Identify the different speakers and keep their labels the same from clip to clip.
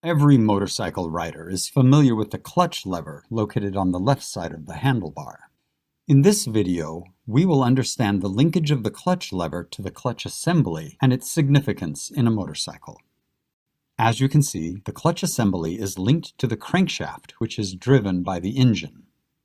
Speaker 1: Every motorcycle rider is familiar with the clutch lever located on the left side of the handlebar. In this video, we will understand the linkage of the clutch lever to the clutch assembly and its significance in a motorcycle. As you can see, the clutch assembly is linked to the crankshaft, which is driven by the engine.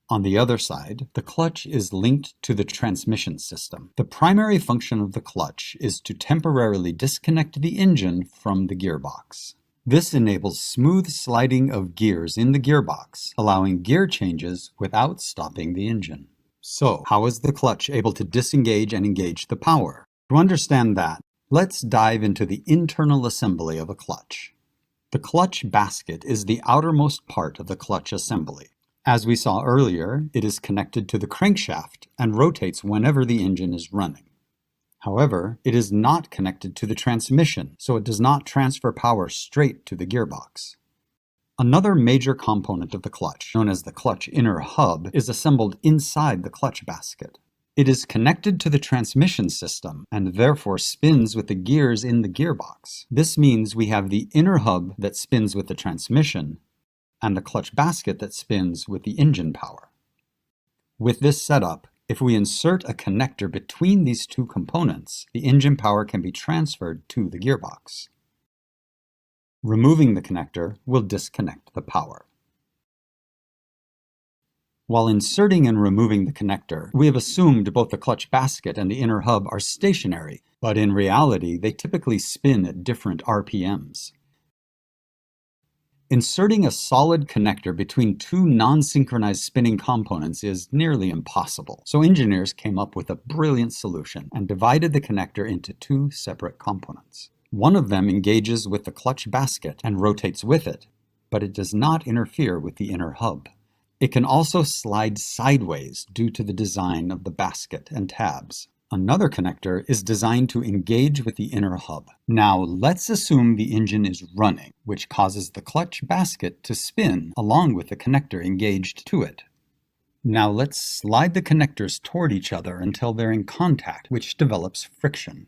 Speaker 1: On the other side, the clutch is linked to the transmission system. The primary function of the clutch is to temporarily disconnect the engine from the gearbox. This enables smooth sliding of gears in the gearbox, allowing gear changes without stopping the engine. So, how is the clutch able to disengage and engage the power? To understand that, let's dive into the internal assembly of a clutch. The clutch basket is the outermost part of the clutch assembly. As we saw earlier, it is connected to the crankshaft and rotates whenever the engine is running. However, it is not connected to the transmission, so it does not transfer power straight to the gearbox. Another major component of the clutch, known as the clutch inner hub, is assembled inside the clutch basket. It is connected to the transmission system and therefore spins with the gears in the gearbox. This means we have the inner hub that spins with the transmission and the clutch basket that spins with the engine power. With this setup, if we insert a connector between these two components, the engine power can be transferred to the gearbox. Removing the connector will disconnect the power. While inserting and removing the connector, we have assumed both the clutch basket and the inner hub are stationary, but in reality, they typically spin at different RPMs. Inserting a solid connector between two non-synchronized spinning components is nearly impossible, so engineers came up with a brilliant solution and divided the connector into two separate components. One of them engages with the clutch basket and rotates with it, but it does not interfere with the inner hub. It can also slide sideways due to the design of the basket and tabs. Another connector is designed to engage with the inner hub. Now let's assume the engine is running, which causes the clutch basket to spin along with the connector engaged to it. Now let's slide the connectors toward each other until they're in contact, which develops friction.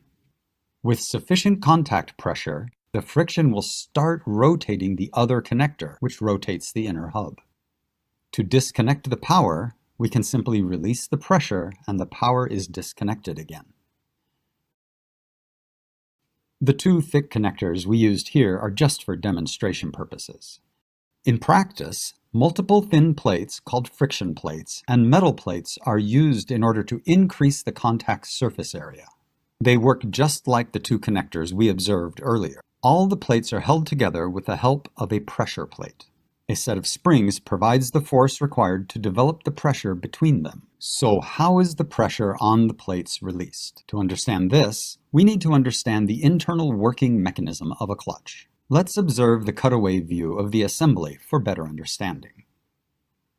Speaker 1: With sufficient contact pressure, the friction will start rotating the other connector, which rotates the inner hub. To disconnect the power, we can simply release the pressure and the power is disconnected again. The two thick connectors we used here are just for demonstration purposes. In practice, multiple thin plates called friction plates and metal plates are used in order to increase the contact surface area. They work just like the two connectors we observed earlier. All the plates are held together with the help of a pressure plate. A set of springs provides the force required to develop the pressure between them. So how is the pressure on the plates released? To understand this, we need to understand the internal working mechanism of a clutch. Let's observe the cutaway view of the assembly for better understanding.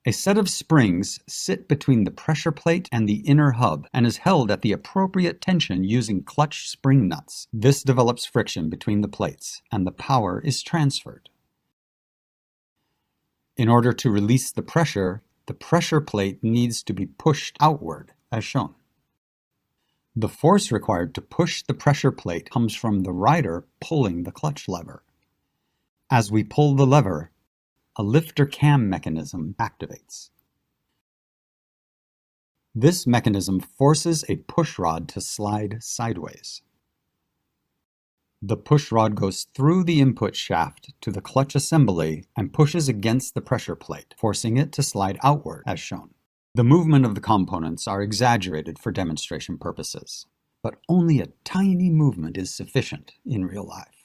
Speaker 1: A set of springs sit between the pressure plate and the inner hub and is held at the appropriate tension using clutch spring nuts. This develops friction between the plates and the power is transferred. In order to release the pressure plate needs to be pushed outward, as shown. The force required to push the pressure plate comes from the rider pulling the clutch lever. As we pull the lever, a lifter cam mechanism activates. This mechanism forces a push rod to slide sideways. The push rod goes through the input shaft to the clutch assembly and pushes against the pressure plate, forcing it to slide outward, as shown. The movement of the components are exaggerated for demonstration purposes, but only a tiny movement is sufficient in real life.